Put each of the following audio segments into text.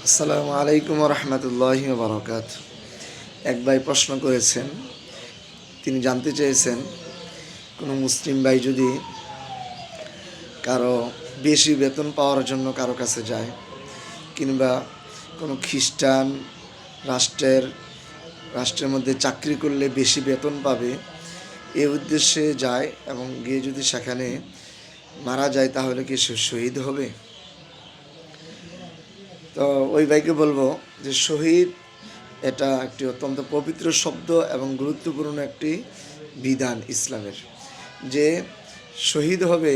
আসসালামু আলাইকুম রহমতুল্লাহি বারকাত। এক ভাই প্রশ্ন করেছেন, তিনি জানতে চেয়েছেন কোনো মুসলিম ভাই যদি কারো বেশি বেতন পাওয়ার জন্য কারো কাছে যায়, কিংবা কোনো খ্রিস্টান রাষ্ট্রের মধ্যে চাকরি করলে বেশি বেতন পাবে এই উদ্দেশ্যে যায় এবং গিয়ে যদি সেখানে মারা যায়, তাহলে কি সে শহীদ হবে? তো ওই ভাইকে বলবো যে শহীদ এটা একটি অত্যন্ত পবিত্র শব্দ এবং গুরুত্বপূর্ণ একটি বিধান ইসলামের। যে শহীদ হবে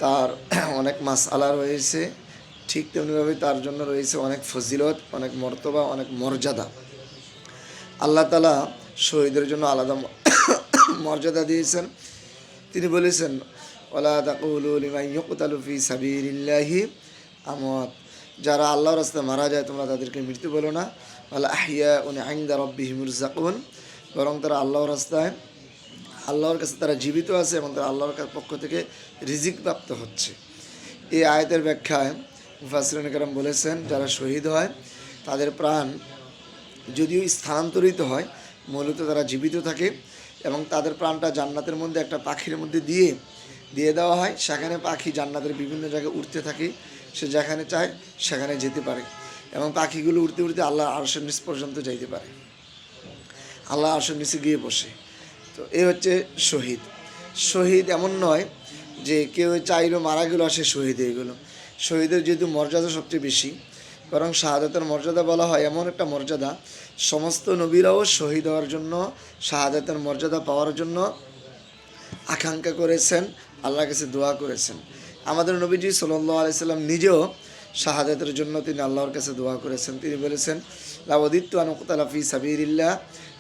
তার অনেক মাসআলা রয়েছে, ঠিক তেমনিভাবে তার জন্য রয়েছে অনেক ফজিলত, অনেক মর্তবা, অনেক মর্যাদা। আল্লাহ তাআলা শহীদের জন্য আলাদা মর্যাদা দিয়েছেন। তিনি বলেছেন, ওয়ালা তাকুলু লিমান ইউকতালু ফি সাবিলিল্লাহি আমওয়াত, যারা আল্লাহর রাস্তায় মারা যায় তোমরা তাদেরকে মৃত্যু বলো না, ওয়ালা আহইয়াউন ইনদা রাব্বিহিম ইরযাকুন, বরং তারা আল্লাহর কাছে তারা জীবিত আছে এবং তারা আল্লাহর পক্ষ থেকে রিজিক প্রাপ্ত হচ্ছে। এই আয়াতের ব্যাখ্যায় মুফাসসিরিন কেরাম বলেছেন, যারা শহীদ হয় তাদের প্রাণ যদিও স্থানান্তরিত হয়, মূলত তারা জীবিত থাকে এবং তাদের প্রাণটা জান্নাতের মধ্যে একটা পাখির মধ্যে দিয়ে দেওয়া হয়। সেখানে পাখি জান্নাতের বিভিন্ন জায়গায় উঠতে থাকে, সে যেখানে চায় সেখানে যেতে পারে এবং পাখিগুলো উড়তে উড়তে আল্লাহ আরশের নিচ পর্যন্ত যাইতে পারে, আল্লাহ আরশের নিচে গিয়ে বসে। তো এই হচ্ছে শহীদ। শহীদ এমন নয় যে কেউ চাইলো মারা গেল আর সে শহীদ হয়ে গেল। শহীদের যেহেতু মর্যাদা সবচেয়ে বেশি, বরং শাহাদাতের মর্যাদা বলা হয় এমন একটা মর্যাদা, সমস্ত নবীরাও শহীদ হওয়ার জন্য, শাহাদাতের মর্যাদা পাওয়ার জন্য আকাঙ্ক্ষা করেছেন, আল্লাহর কাছে দোয়া করেছেন। আমাদের নবীজি সাল্লাল্লাহু আলাইহি সাল্লাম নিজেও শাহাদাতের জন্য তিনি আল্লাহর কাছে দোয়া করেছেন। তিনি বলেছেন, লাউদিতু আন উকতালা ফি সাবিলিল্লাহ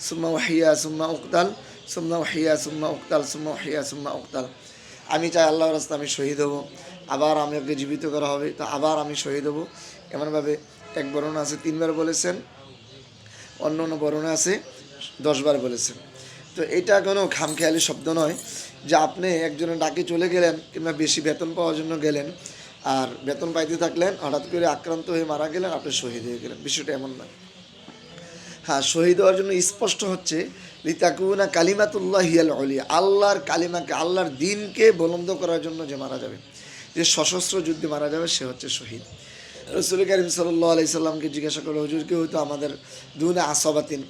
সুম্মা উহিয়া সুম্মা উকতাল সুম্মা উহিয়া সুম্মা উকতাল সুম্মা উহিয়া সুম্মা উকতাল। আমি চাই আল্লাহর রাস্তায় আমি শহীদ হব, আবার আমাকে জীবিত করা হবে, তো আবার আমি শহীদ হব। এমনভাবে এক বর্ণনা আছে 3 বার বলেছেন, অন্য অন্য বর্ণনা আছে 10 বার বলেছেন। তো এটা কোনো খামখেয়ালি শব্দ নয় যে আপনি একজনের ডাকে চলে গেলেন কিংবা বেশি বেতন পাওয়ার জন্য গেলেন, আর বেতন পাইতে থাকলেন, হঠাৎ করে আক্রান্ত হয়ে মারা গেলেন, আপনি শহীদ হয়ে গেলেন। বিষয়টা এমন নয়। হ্যাঁ, শহীদ হওয়ার জন্য স্পষ্ট হচ্ছে লিতাকুনা কালিমাতুল্লাহ হিয়াল উলিয়া, আল্লাহর কালিমাকে, আল্লাহর দ্বীনকে বুলন্দ করার জন্য যে মারা যাবে, যে সশস্ত্র যুদ্ধে মারা যাবে, সে হচ্ছে শহীদ। রাসূল কারীম সাল্লাল্লাহু আলাইহি সাল্লামকে জিজ্ঞাসা করলো, হুজুর কেউ তো আমাদের দুনে আসবাতিন,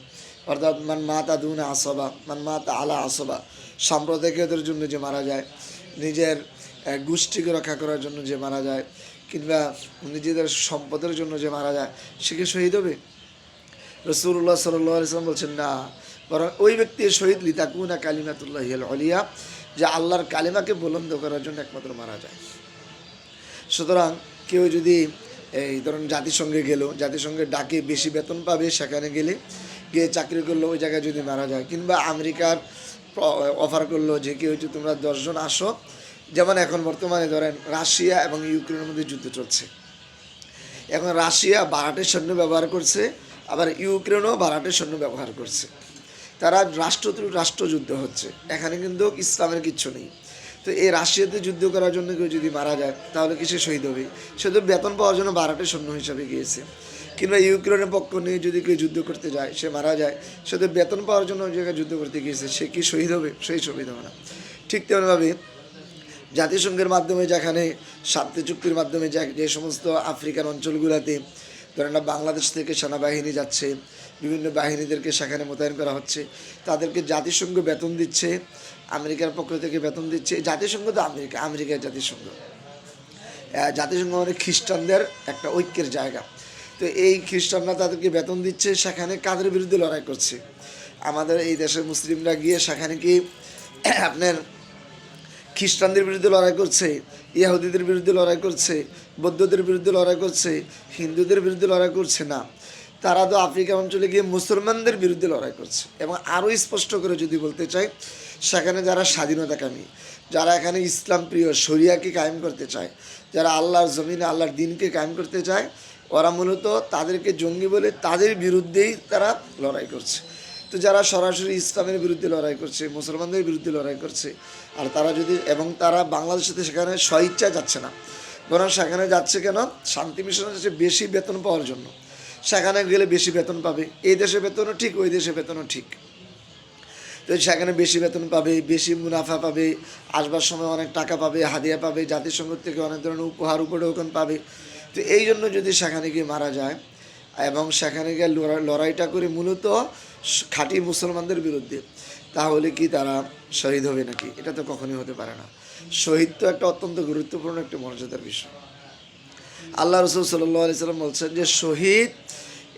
অর্থাৎ মান মাতা দুনে আসবা, মান মাতা আলা আসবা, সাম্প্রদায়িকদের জন্য যে মারা যায়, নিজের গোষ্ঠীকে রক্ষা করার জন্য যে মারা যায়, কিংবা নিজেদের সম্পদের জন্য যে মারা যায়, সে কি শহীদ হবে? রাসূলুল্লাহ সাল্লাল্লাহু আলাইহি সাল্লাম বলছেন, না, বরং ওই ব্যক্তি শহীদ লিতাকুনা কালিমাতুল্লাহ হিয়াল উলিয়া, যে আল্লাহর কালিমাকে বুলন্দ করার জন্য একমাত্র মারা যায়। সুতরাং কেউ যদি এই ধরুন জাতিসংঘে গেল, জাতিসংঘের ডাকে বেশি বেতন পাবে, সেখানে গিয়ে চাকরি করলো, ওই জায়গায় যদি মারা যায়, কিংবা আমেরিকার অফার করলো যে কেউ হচ্ছে তোমরা 10 জন আসো, যেমন এখন বর্তমানে ধরেন রাশিয়া এবং ইউক্রেনের মধ্যে যুদ্ধ চলছে। এখন রাশিয়া বারাটের সৈন্য ব্যবহার করছে, আবার ইউক্রেনও বারাটের সৈন্য ব্যবহার করছে। তারা রাষ্ট্রযুদ্ধ হচ্ছে, এখানে কিন্তু ইসলামের কিচ্ছু নেই। তো এই রাশিয়াতে যুদ্ধ করার জন্য কেউ যদি মারা যায়, তাহলে কি সে শহীদ হবে? সে তো বেতন পাওয়ার জন্য বারাটের সৈন্য হিসাবে গিয়েছে। কিংবা ইউক্রেনের পক্ষ নিয়ে যদি কেউ যুদ্ধ করতে যায়, সে মারা যায়, সে তো বেতন পাওয়ার জন্য ওই জায়গায় যুদ্ধ করতে গিয়েছে, সে কি শহীদ হবে? সেই শহীদ হবে না। ঠিক তেমনভাবে জাতিসংঘের মাধ্যমে, যেখানে শান্তি চুক্তির মাধ্যমে যে সমস্ত আফ্রিকান অঞ্চলগুলোতে ধরেন বাংলাদেশ থেকে সেনাবাহিনী যাচ্ছে, বিভিন্ন বাহিনীদেরকে সেখানে মোতায়েন করা হচ্ছে, তাদেরকে জাতিসংঘ বেতন দিচ্ছে, আমেরিকার পক্ষ থেকে বেতন দিচ্ছে। জাতিসংঘ তো আমেরিকার জাতিসংঘ মানে খ্রিস্টানদের একটা ঐক্যের জায়গা। তো এই খ্রিস্টানরা তাদেরকে বেতন দিচ্ছে, সেখানে কাদের বিরুদ্ধে লড়াই করছে? আমাদের এই দেশের মুসলিমরা গিয়ে সেখানে কি আপনার খ্রিস্টানদের বিরুদ্ধে লড়াই করছে, ইহুদিদের বিরুদ্ধে লড়াই করছে, বৌদ্ধদের বিরুদ্ধে লড়াই করছে, হিন্দুদের বিরুদ্ধে লড়াই করছে না, তারা তো আফ্রিকা অঞ্চলে গিয়ে মুসলমানদের বিরুদ্ধে লড়াই করছে। এবং আরও স্পষ্ট করে যদি বলতে চাই, সেখানে যারা স্বাধীনতাকামী, যারা এখানে ইসলাম প্রিয়, শরিয়াকে কায়েম করতে চায়, যারা আল্লাহর জমিনে আল্লাহর দ্বীনকে কায়েম করতে চায়, ওরা মূলত তাদেরকে জঙ্গি বলে তাদের বিরুদ্ধেই তারা লড়াই করছে। তো যারা সরাসরি ইসলামের বিরুদ্ধে লড়াই করছে, মুসলমানদের বিরুদ্ধে লড়াই করছে, আর তারা বাংলাদেশে সেখানে স্বইচ্ছা যাচ্ছে না, বরং সেখানে যাচ্ছে কেন? শান্তি মিশনে যাচ্ছে বেশি বেতন পাওয়ার জন্য। সেখানে গেলে বেশি বেতন পাবে, এই দেশে বেতনও ঠিক, ওই দেশে বেতনও ঠিক। তো সেখানে বেশি বেতন পাবে, বেশি মুনাফা পাবে, আসবার সময় অনেক টাকা পাবে, হাদিয়া পাবে, জাতিসংঘ থেকে অনেক ধরনের উপহার উপঢৌকন পাবে। তো এই জন্য যদি সেখানে গিয়ে মারা যায় এবং সেখানে গিয়ে লড়াইটা করে মূলত খাঁটি মুসলমানদের বিরুদ্ধে, তাহলে কি তারা শহীদ হবে নাকি? এটা তো কখনোই হতে পারে না। শহীদ তো একটা অত্যন্ত গুরুত্বপূর্ণ একটি মর্যাদার বিষয়। আল্লাহ রসুল সাল্লাল্লাহু আলাইহি সাল্লাম বলছেন যে শহীদ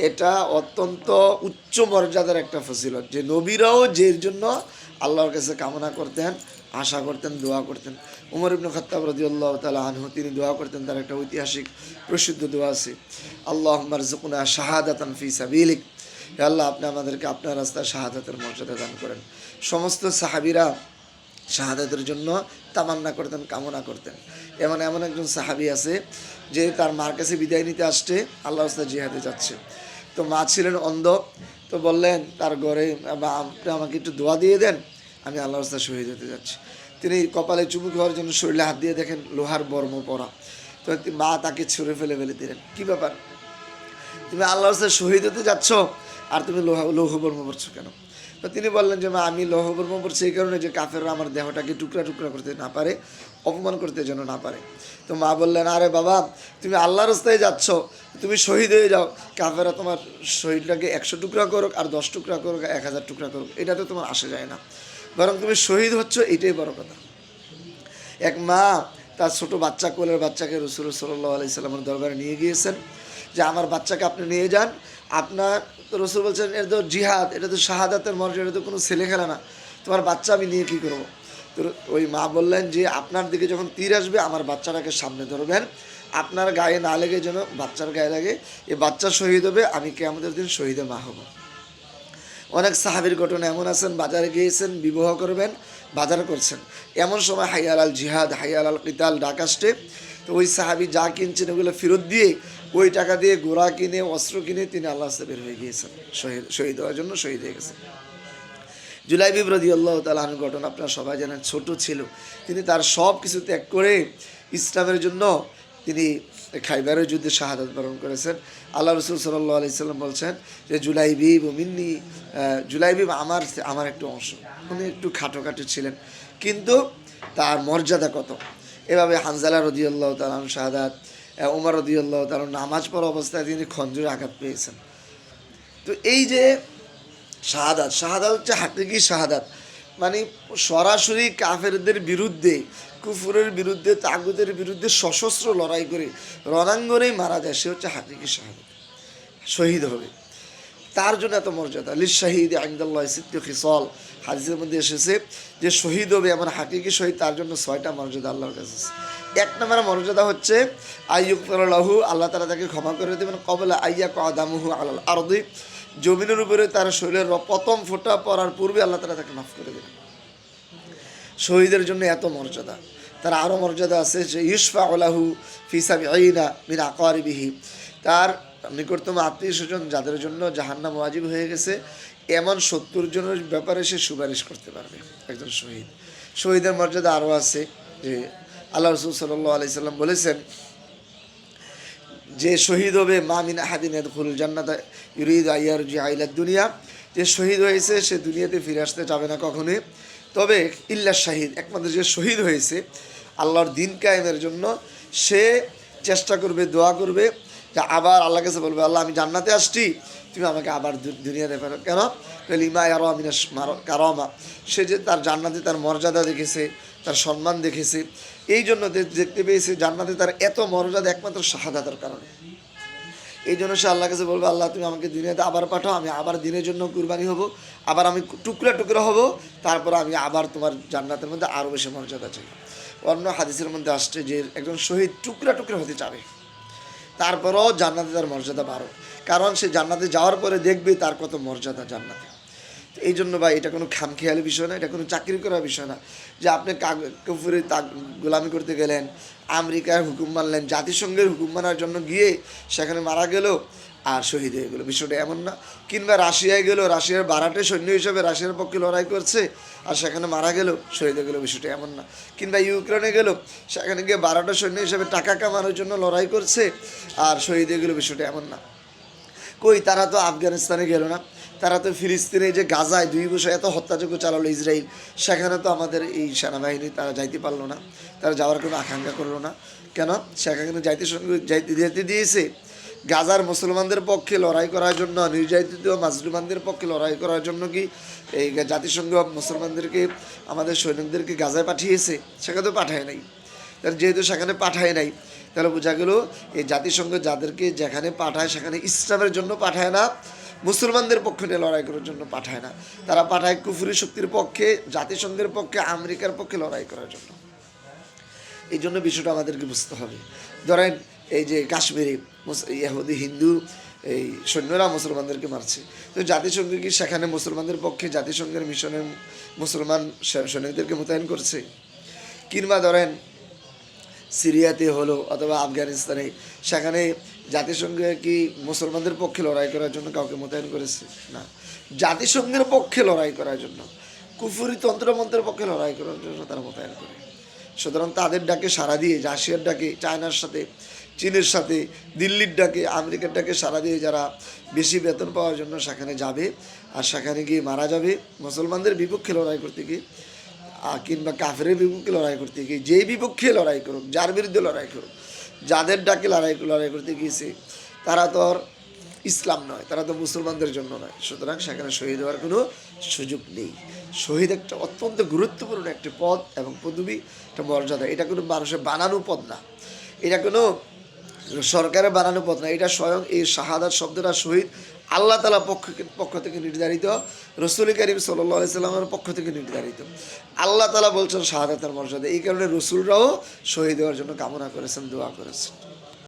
এটা অত্যন্ত উচ্চ মর্যাদার একটা ফজিলত, যে নবীরাও যের জন্য আল্লাহর কাছে কামনা করতেন, আশা করতেন, দোয়া করতেন। উমর ইবনে খাত্তাব রাদিয়াল্লাহু তাআলা আনহু তিনি দোয়া করতেন, তার একটা ঐতিহাসিক প্রসিদ্ধ দোয়া আছে, আল্লাহুম্মা রযুকনা শাহাদাতান ফি সাবিলিক, হে আল্লাহ আপনি আমাদেরকে আপনার রাস্তায় শাহাদাতের মর্যাদা দান করেন। সমস্ত সাহাবীরা শাহাদাতের জন্য তামান্না করতেন, কামনা করতেন। এমন একজন সাহাবী আছে যে তার মার কাছে বিদায় নিতে আসছে, আল্লাহর রাস্তায় জিহাদে যাচ্ছে। তো মা ছিলেন অন্ধ, তো বললেন তার ঘরে, বা আপনি আমাকে একটু দোয়া দিয়ে দেন, আমি আল্লাহর রাস্তায় শহীদ হতে যাচ্ছি। তিনি কপালে চুমুক হওয়ার জন্য শরীরে হাত দিয়ে দেখেন লোহার বর্ম পরা। তো মা তাকে ছুঁড়ে ফেলে দিলেন, কী ব্যাপার, তুমি আল্লাহর রাস্তায় শহীদ হতে যাচ্ছ আর তুমি লৌহ বর্ম পরছো কেন? তো তিনি বললেন যে মা, আমি লৌহ বর্ম পরছি এই কারণে যে কাফেররা আমার দেহটাকে টুকরা টুকরা করতে না পারে, অপমান করতে যেন না পারে। তো মা বললেন, আরে বাবা, তুমি আল্লাহর রাস্তায় যাচ্ছ, তুমি শহীদ হয়ে যাও, কাফেররা তোমার শহীদটাকে 100 টুকরা করুক আর 10 টুকরা করুক, 1000 টুকরা করুক, এটা তো তোমার আসে যায় না, বরং তুমি শহীদ হচ্ছ, এটাই বড় কথা। এক মা তার ছোট বাচ্চা, কোলের বাচ্চাকে রাসূল সাল্লাল্লাহু আলাইহি সাল্লামের দরবারে নিয়ে গিয়েছেন যে আমার বাচ্চাকে আপনি নিয়ে যান। আপনার তো রাসূল বলছেন এটা তো জিহাদ, এটা তো শাহাদাতের মর্যাদা, এটা তো কোনো ছেলে খেলা না, তোমার বাচ্চা আমি নিয়ে কী করবো? তো ওই মা বললেন যে আপনার দিকে যখন তীর আসবে আমার বাচ্চাটাকে সামনে ধরবেন, আপনার গায়ে না লেগে যেন বাচ্চার গায়ে লাগে, এই বাচ্চা শহীদ হবে, আমি কিয়ামতের দিন শহীদে মা হব। অনেক সাহাবীর ঘটনা এমন আছেন, বাজারে গিয়েছেন, বিবাহ করবেন, বাজার করছেন, এমন সময় হাইয়াল আল জিহাদ, হাইয়াল আল কিতাল ডাক আসছে। তো ওই সাহাবী যা কিনছেন ওগুলো ফেরত দিয়ে ওই টাকা দিয়ে ঘোড়া কিনে, অস্ত্র কিনে তিনি আল্লাহর রাস্তায় বের হয়ে গিয়েছেন, শহীদ হওয়ার জন্য শহীদ হয়ে গেছেন। জুলাইবিব রাদিয়াল্লাহু তাআলা আনহুর ঘটনা আপনারা সবাই জানেন, ছোট ছিল, তিনি তার সব কিছু ত্যাগ করে ইসলামের জন্য তিনি খাইবারের যুদ্ধে শাহাদাত বরণ করেছেন। আল্লাহ রসুল সাল্লাল্লাহু আলাইহি সাল্লাম বলছেন যে জুলাইবিব মিন্নি, জুলাইবিব আমার একটু অংশ। উনি একটু খাটো ছিলেন, কিন্তু তার মর্যাদা কত। এভাবে হানজালা রাদিয়াল্লাহু তাআলা আনহু শাহাদাত, ওমর রাদিয়াল্লাহু তাআলা নামাজ পড়া অবস্থায় তিনি খঞ্জরে আঘাত পেয়েছেন। তো এই যে শাহাদাত হচ্ছে হাকিকি শাহাদাত, মানে সরাসরি কাফেরদের বিরুদ্ধে, কুফরের বিরুদ্ধে, তাগুতের বিরুদ্ধে সশস্ত্র লড়াই করে রণাঙ্গনেই মারা যায়, সে হচ্ছে হাকিকি শাহাদাত, শহীদ হবে। তার জন্য এত মর্যাদা। লিস শাহিদ ইনদাল্লাহি সিত্তু খিসাল, হাদিসের মধ্যে এসেছে যে শহীদ হবে এমন হাকিকি শহীদ, তার জন্য 6টা মর্যাদা আল্লাহর কাছে। 1 নম্বর মর্যাদা হচ্ছে আইয়ুগফিরা লাহু, আল্লাহ তাআলা তাকে ক্ষমা করে দেবেন, ক্বাবলা আইয়াকআদামুহু আলাল আরদি, জমিনের উপরে তার শরীরের প্রথম ফোঁটা পড়ার পূর্বে আল্লাহ তাআলা তাকে মাফ করে দেবেন। শহীদের জন্য এত মর্যাদা। তার আরও মর্যাদা আছে যে ইউশফাউ লাহু ফি সাবঈনা মিন আকারিবিহি, তার নিকটতম আত্মীয় স্বজন যাদের জন্য জাহান্নাম ওয়াজিব হয়ে গেছে এমন 70 জনের ব্যাপারে সে সুপারিশ করতে পারবে, একজন শহীদ। শহীদের মর্যাদা আরও আছে, যে আল্লাহ রাসূল সাল্লাল্লাহু আলাইহি সাল্লাম বলেছেন যে শহীদ হবে মা মিন আহাদিন ইয়াদখুলুল জান্নাতা ইউরিদু আইয়ারজিআ ইলা দুনিয়া, যে শহীদ হয়েছে সে দুনিয়াতে ফিরে আসতে যাবে না কখনোই, তবে ইল্লা শাহিদ, একমাত্র যে শহীদ হয়েছে আল্লাহর দিন কায়েমের জন্য, সে চেষ্টা করবে, দোয়া করবে, যে আবার আল্লাহ কাছে বলবে আল্লাহ আমি জান্নাতে আসছি, তুমি আমাকে আবার দুনিয়াতে ফেরো। কেন? লিমা ইয়ারা মিনাশ কারামা, সে যে তার জান্নাতে তার মর্যাদা দেখেছে, তার সম্মান দেখেছে, এই জন্য দেখতে পেয়েছে জান্নাতে তার এত মর্যাদা একমাত্র শাহাদাতের কারণে। এই জন্য সে আল্লাহর কাছে বলবে আল্লাহ তুমি আমাকে দুনিয়াতে আবার পাঠাও, আমি আবার দিনের জন্য কুরবানি হব, আবার আমি টুকরা হব, তারপর আমি আবার তোমার জান্নাতের মধ্যে আরও বেশি মর্যাদা চাই। অন্য হাদিসের মধ্যে আসছে যে একজন শহীদ টুকরা হতে চাবে, তারপরও জান্নাতে তার মর্যাদা বাড়ো, কারণ সে জান্নাতে যাওয়ার পরে দেখবে তার কত মর্যাদা জান্নাতে। এই জন্য ভাই এটা কোনো খামখেয়ালি বিষয় না, এটা কোনো চাকরি করার বিষয় না যে আপনি কুফরি গোলামি করতে গেলেন, আমেরিকার হুকুম মানলেন, জাতিসংঘের হুকুম মানার জন্য গিয়ে সেখানে মারা গেল আর শহীদ হয়ে গেলো, বিষয়টা এমন না। কিংবা রাশিয়ায় গেল, রাশিয়ার বারাটে সৈন্য হিসেবে রাশিয়ার পক্ষে লড়াই করছে আর সেখানে মারা গেল, শহীদ হয়ে গেলো, বিষয়টা এমন না। কিংবা ইউক্রেনে গেল, সেখানে গিয়ে বারাটে সৈন্য হিসেবে টাকা কামানোর জন্য লড়াই করছে আর শহীদ হয়ে গেলো, বিষয়টা এমন না। কই তারা তো আফগানিস্তানে গেল না, তারা তো ফিলিস্তিনে যে গাজায় 2 বছর এত হত্যাযজ্ঞ চালালো ইসরায়েল, সেখানে তো আমাদের এই সেনাবাহিনী তারা যাইতে পারলো না, তারা যাওয়ার কোনো আকাঙ্ক্ষা করলো না। কেন? সেখানে যাইতে দিয়েছে গাজার মুসলমানদের পক্ষে লড়াই করার জন্য, নির্যাতিত মাজলুমানদের পক্ষে লড়াই করার জন্য কি এই জাতিসংঘ মুসলমানদেরকে, আমাদের সৈনিকদেরকে গাজায় পাঠিয়েছে? সেখানে তো পাঠায় নাই। তাহলে যেহেতু সেখানে পাঠায় নাই, তাহলে বোঝা গেল এই জাতিসংঘ যাদেরকে যেখানে পাঠায় সেখানে ইসলামের জন্য পাঠায় না, মুসলমানদের পক্ষে নিয়ে লড়াই করার জন্য পাঠায় না, তারা পাঠায় কুফরি শক্তির পক্ষে, জাতিসংঘের পক্ষে, আমেরিকার পক্ষে লড়াই করার জন্য। এই জন্য বিষয়টা আমাদেরকে বুঝতে হবে। ধরেন এই যে কাশ্মীরে ইহুদি হিন্দু এই সৈন্যরা মুসলমানদেরকে মারছে, তো জাতিসংঘ কি সেখানে মুসলমানদের পক্ষে জাতিসংঘের মিশনের মুসলমান সৈনিকদেরকে মোতায়েন করছে? কিংবা ধরেন সিরিয়াতে হলো অথবা আফগানিস্তানে, সেখানে জাতিসংঘে কি মুসলমানদের পক্ষে লড়াই করার জন্য কাউকে মোতায়েন করেছে? না, জাতিসংঘের পক্ষে লড়াই করার জন্য, কুফরি তন্ত্রমন্ত্রের পক্ষে লড়াই করার জন্য তারা মোতায়েন করে। সুতরাং তাদের ডাকে সাড়া দিয়ে, রাশিয়ার ডাকে, চায়নার সাথে, চীনের সাথে, দিল্লির ডাকে, আমেরিকার ডাকে সাড়া দিয়ে যারা বেশি বেতন পাওয়ার জন্য সেখানে যাবে আর সেখানে গিয়ে মারা যাবে মুসলমানদের বিপক্ষে লড়াই করতে গিয়ে, কিংবা কাফেরের বিপক্ষে লড়াই করতে গিয়ে, যেই বিপক্ষে লড়াই করুক, যার বিরুদ্ধে লড়াই করুক, যাদের ডাকে লড়াই করতে গিয়েছে, তারা তো আর ইসলাম নয়, তারা তো মুসলমানদের জন্য নয়। সুতরাং সেখানে শহীদ হওয়ার কোনো সুযোগ নেই। শহীদ একটা অত্যন্ত গুরুত্বপূর্ণ একটি পদ এবং পদবি, একটা মর্যাদা। এটা কোনো মানুষের বানানো পদ না, এটা কোনো সরকারের বানানো পদ না, এটা স্বয়ং এই শাহাদাত শব্দটা শহীদ আল্লাহ তাআলা পক্ষ থেকে নির্ধারিত, রসুল করিম সাল্লাল্লাহু আলাইহি সাল্লামের পক্ষ থেকে নির্ধারিত। আল্লাহ তাআলা বলছেন শাহাদাতের মর্যাদা, এই কারণে রসুলরাও শহীদ হওয়ার জন্য কামনা করেছেন, দোয়া করেছেন।